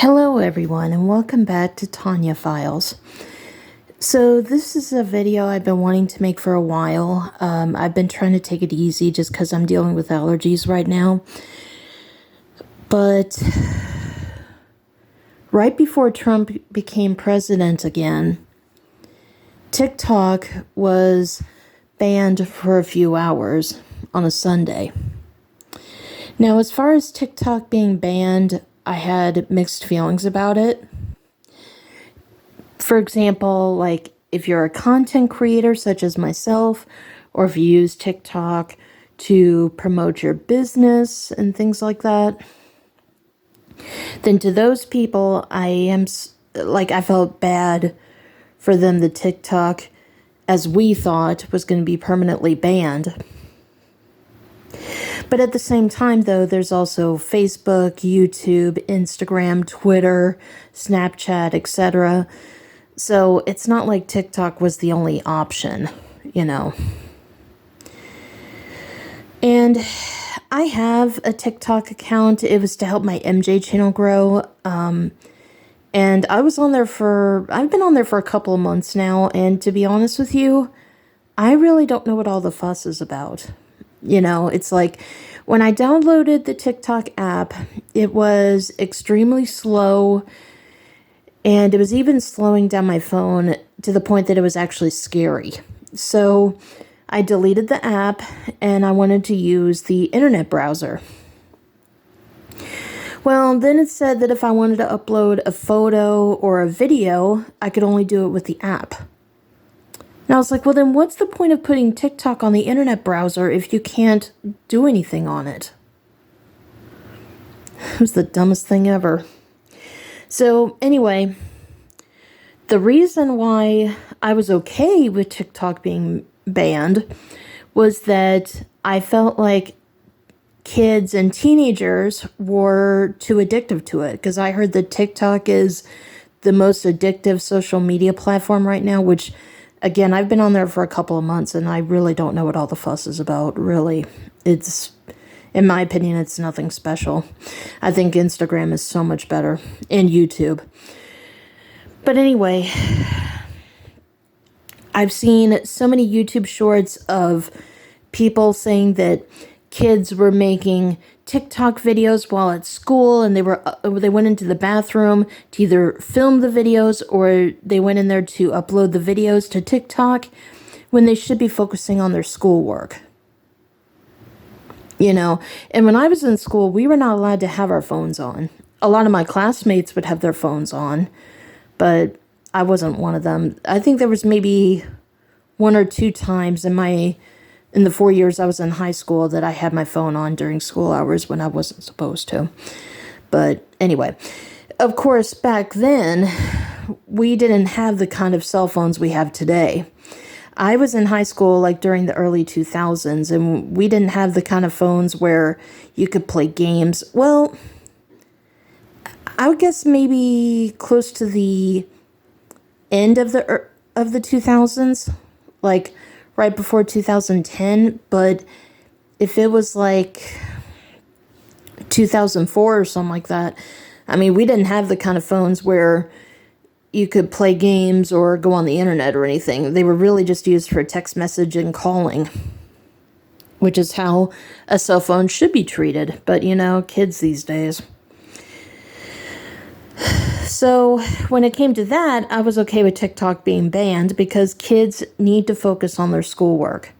Hello everyone and welcome back to Tanya Files. So this is a video I've been wanting to make for a while. I've been trying to take it easy just because I'm dealing with allergies right now. But right before Trump became president again, TikTok was banned for a few hours on a Sunday. Now, as far as TikTok being banned, I had mixed feelings about it. For example, like if you're a content creator such as myself, or if you use TikTok to promote your business and things like that, then to those people, I felt bad for them that TikTok, as we thought, was going to be permanently banned. But at the same time, though, there's also Facebook, YouTube, Instagram, Twitter, Snapchat, etc. So it's not like TikTok was the only option, you know. And I have a TikTok account. It was to help my MJ channel grow. And I've been on there for a couple of months now. And to be honest with you, I really don't know what all the fuss is about. You know, it's like when I downloaded the TikTok app, it was extremely slow, and it was even slowing down my phone to the point that it was actually scary. So I deleted the app and I wanted to use the internet browser. Well, then it said that if I wanted to upload a photo or a video, I could only do it with the app. And I was like, well, then what's the point of putting TikTok on the internet browser if you can't do anything on it? It was the dumbest thing ever. So anyway, the reason why I was okay with TikTok being banned was that I felt like kids and teenagers were too addictive to it, because I heard that TikTok is the most addictive social media platform right now, which, again, I've been on there for a couple of months and I really don't know what all the fuss is about, really. It's, in my opinion, it's nothing special. I think Instagram is so much better, and YouTube. But anyway, I've seen so many YouTube shorts of people saying that kids were making TikTok videos while at school, and they went into the bathroom to either film the videos or they went in there to upload the videos to TikTok when they should be focusing on their schoolwork. You know, and when I was in school, we were not allowed to have our phones on. A lot of my classmates would have their phones on, but I wasn't one of them. I think there was maybe one or two times in the 4 years I was in high school that I had my phone on during school hours when I wasn't supposed to. But anyway, of course, back then, we didn't have the kind of cell phones we have today. I was in high school like during the early 2000s, and we didn't have the kind of phones where you could play games. Well, I would guess maybe close to the end of the 2000s, like right before 2010, but if it was like 2004 or something like that, I mean, we didn't have the kind of phones where you could play games or go on the internet or anything. They were really just used for text message and calling, which is how a cell phone should be treated. But, you know, kids these days. So when it came to that, I was okay with TikTok being banned because kids need to focus on their schoolwork.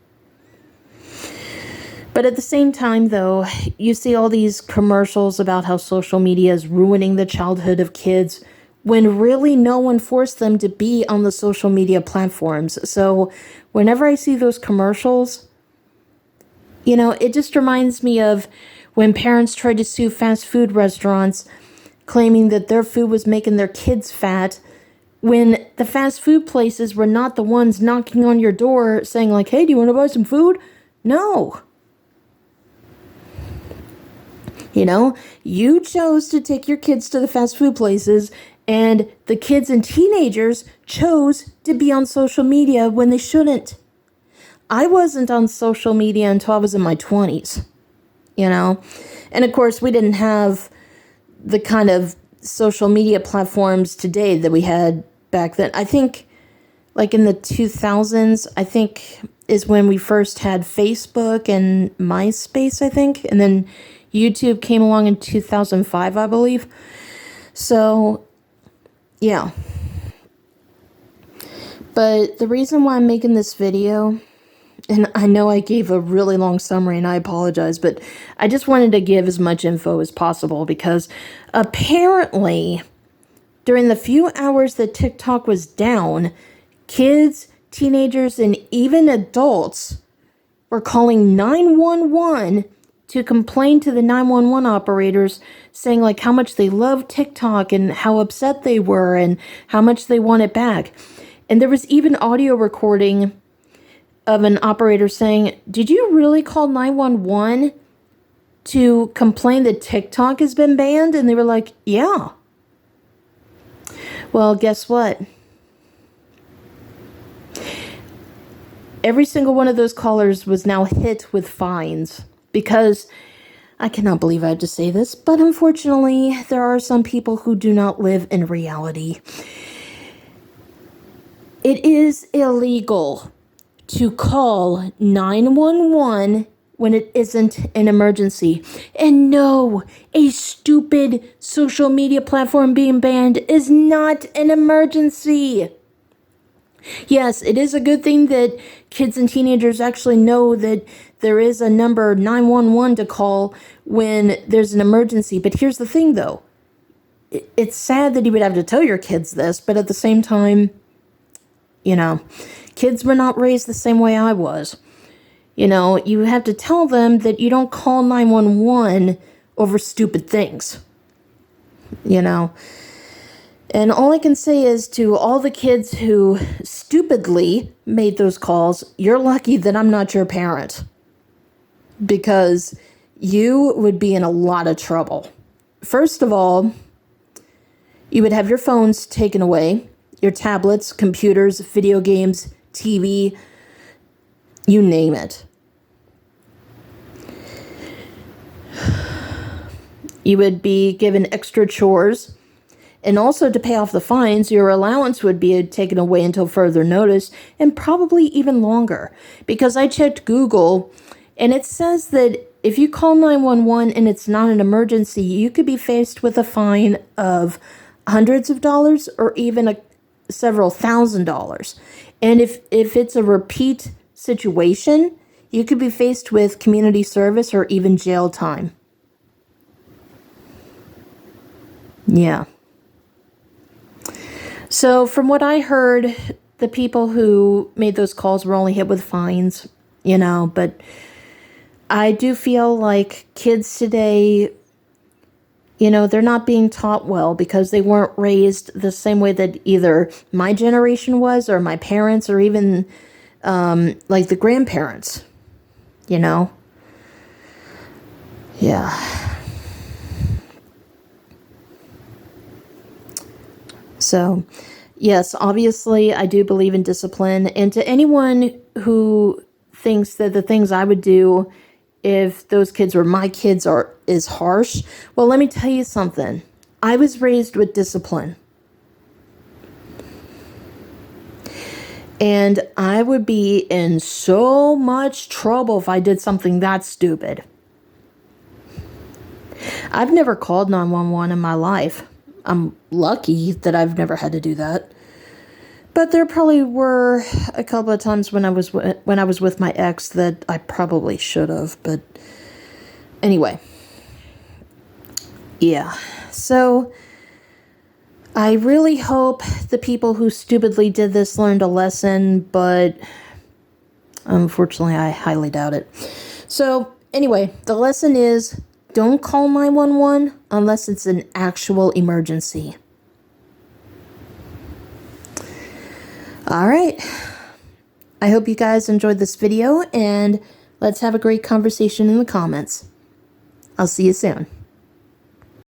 But at the same time, though, you see all these commercials about how social media is ruining the childhood of kids when really no one forced them to be on the social media platforms. So whenever I see those commercials, you know, it just reminds me of when parents tried to sue fast food restaurants claiming that their food was making their kids fat, when the fast food places were not the ones knocking on your door saying like, hey, do you want to buy some food? No. You know, you chose to take your kids to the fast food places, and the kids and teenagers chose to be on social media when they shouldn't. I wasn't on social media until I was in my 20s, you know? And of course, we didn't have the kind of social media platforms today that we had back then. I think like in the 2000s, I think is when we first had Facebook and MySpace, I think. And then YouTube came along in 2005, I believe. So, yeah. But the reason why I'm making this video, and I know I gave a really long summary and I apologize, but I just wanted to give as much info as possible because apparently during the few hours that TikTok was down, kids, teenagers, and even adults were calling 911 to complain to the 911 operators, saying like how much they love TikTok and how upset they were and how much they want it back. And there was even audio recording of an operator saying, "Did you really call 911 to complain that TikTok has been banned?" And they were like, "Yeah." Well, guess what? Every single one of those callers was now hit with fines because I cannot believe I have to say this, but unfortunately, there are some people who do not live in reality. It is illegal to call 911 when it isn't an emergency. And no, a stupid social media platform being banned is not an emergency. Yes, it is a good thing that kids and teenagers actually know that there is a number 911 to call when there's an emergency. But here's the thing, though. It's sad that you would have to tell your kids this, but at the same time, you know, kids were not raised the same way I was. You know, you have to tell them that you don't call 911 over stupid things. You know. And all I can say is to all the kids who stupidly made those calls, you're lucky that I'm not your parent. Because you would be in a lot of trouble. First of all, you would have your phones taken away, your tablets, computers, video games, TV, you name it. You would be given extra chores. And also to pay off the fines, your allowance would be taken away until further notice, and probably even longer. Because I checked Google, and it says that if you call 911 and it's not an emergency, you could be faced with a fine of hundreds of dollars or even several $1,000s. And if it's a repeat situation, you could be faced with community service or even jail time. Yeah. So from what I heard, the people who made those calls were only hit with fines, you know, but I do feel like kids today, you know, they're not being taught well because they weren't raised the same way that either my generation was or my parents or even like the grandparents, you know? Yeah. So, yes, obviously, I do believe in discipline. And to anyone who thinks that the things I would do if those kids were my kids is harsh, well, let me tell you something. I was raised with discipline. And I would be in so much trouble if I did something that stupid. I've never called 911 in my life. I'm lucky that I've never had to do that. But there probably were a couple of times when I was with my ex that I probably should have. But anyway, yeah. So I really hope the people who stupidly did this learned a lesson, but unfortunately, I highly doubt it. So anyway, the lesson is don't call 911 unless it's an actual emergency. All right. I hope you guys enjoyed this video, and let's have a great conversation in the comments. I'll see you soon.